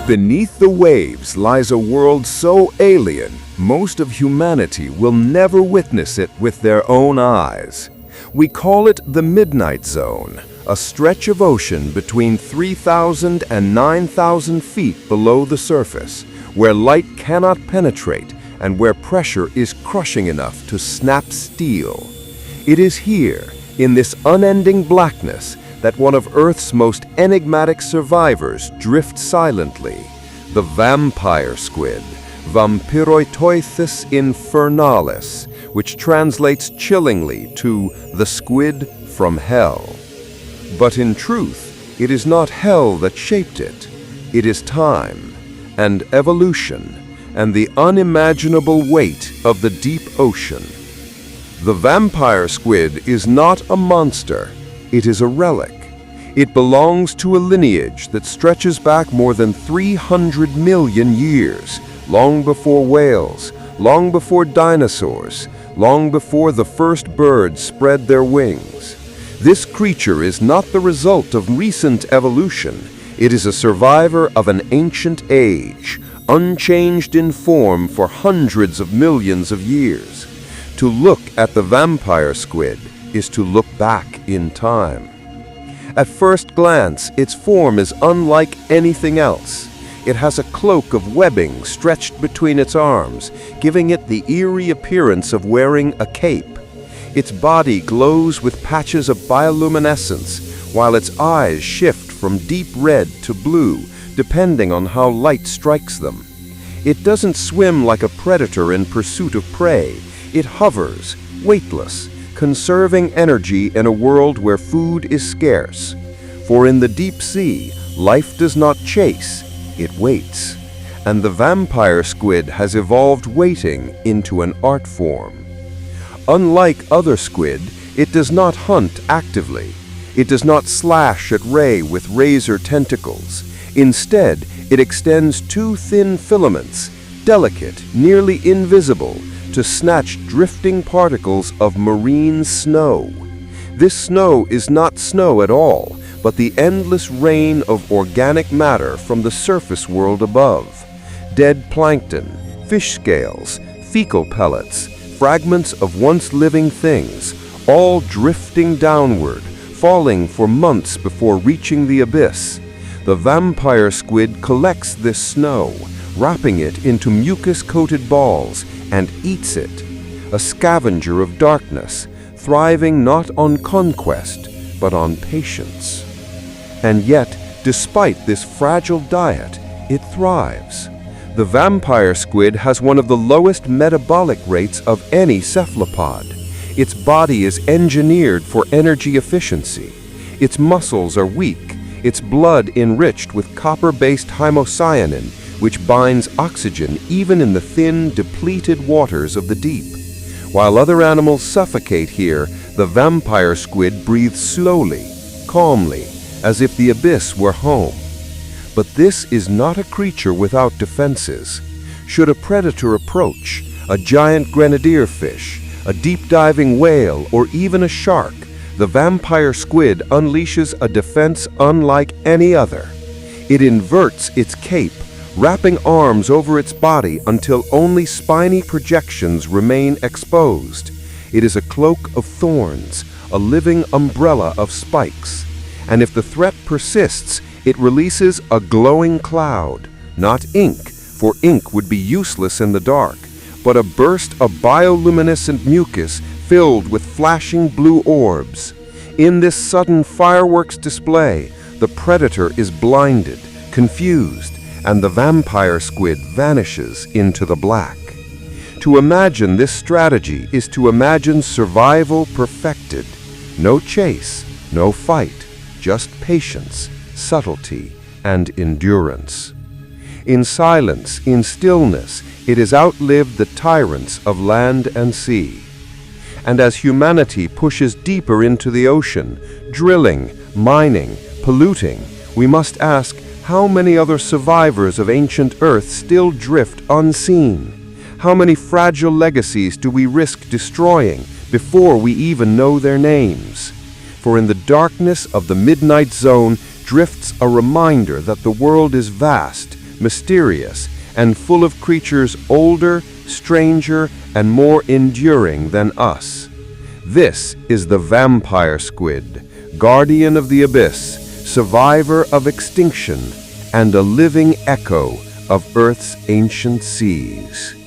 Beneath the waves lies a world so alien, most of humanity will never witness it with their own eyes. We call it the Midnight Zone, a stretch of ocean between 3,000 and 9,000 feet below the surface, where light cannot penetrate and where pressure is crushing enough to snap steel. It is here, in this unending blackness, that one of Earth's most enigmatic survivors drifts silently, the vampire squid, Vampirotoithus infernalis, which translates chillingly to the squid from hell. But in truth, it is not hell that shaped it. It is time and evolution and the unimaginable weight of the deep ocean. The vampire squid is not a monster, it is a relic. It belongs to a lineage that stretches back more than 300 million years, long before whales, long before dinosaurs, long before the first birds spread their wings. This creature is not the result of recent evolution. It is a survivor of an ancient age, unchanged in form for hundreds of millions of years. To look at the vampire squid is to look back in time. At first glance, its form is unlike anything else. It has a cloak of webbing stretched between its arms, giving it the eerie appearance of wearing a cape. Its body glows with patches of bioluminescence, while its eyes shift from deep red to blue, depending on how light strikes them. It doesn't swim like a predator in pursuit of prey. It hovers, weightless, conserving energy in a world where food is scarce. For in the deep sea, life does not chase, it waits. And the vampire squid has evolved waiting into an art form. Unlike other squid, it does not hunt actively. It does not slash at prey with razor tentacles. Instead, it extends two thin filaments, delicate, nearly invisible, to snatch drifting particles of marine snow. This snow is not snow at all, but the endless rain of organic matter from the surface world above. Dead plankton, fish scales, fecal pellets, fragments of once living things, all drifting downward, falling for months before reaching the abyss. The vampire squid collects this snow, wrapping it into mucus-coated balls, and eats it, a scavenger of darkness, thriving not on conquest, but on patience. And yet, despite this fragile diet, it thrives. The vampire squid has one of the lowest metabolic rates of any cephalopod. Its body is engineered for energy efficiency. Its muscles are weak, its blood enriched with copper-based hemocyanin, which binds oxygen even in the thin, depleted waters of the deep. While other animals suffocate here, the vampire squid breathes slowly, calmly, as if the abyss were home. But this is not a creature without defenses. Should a predator approach, a giant grenadier fish, a deep-diving whale, or even a shark, the vampire squid unleashes a defense unlike any other. It inverts its cape, wrapping arms over its body until only spiny projections remain exposed. It is a cloak of thorns, a living umbrella of spikes. And if the threat persists, it releases a glowing cloud, not ink, for ink would be useless in the dark, but a burst of bioluminescent mucus filled with flashing blue orbs. In this sudden fireworks display, the predator is blinded, confused, and the vampire squid vanishes into the black. To imagine this strategy is to imagine survival perfected. No chase, no fight, just patience, subtlety, and endurance. In silence, in stillness, it has outlived the tyrants of land and sea. And as humanity pushes deeper into the ocean, drilling, mining, polluting, we must ask, how many other survivors of ancient Earth still drift unseen? How many fragile legacies do we risk destroying before we even know their names? For in the darkness of the midnight zone drifts a reminder that the world is vast, mysterious, and full of creatures older, stranger, and more enduring than us. This is the vampire squid, guardian of the abyss, survivor of extinction, and a living echo of Earth's ancient seas.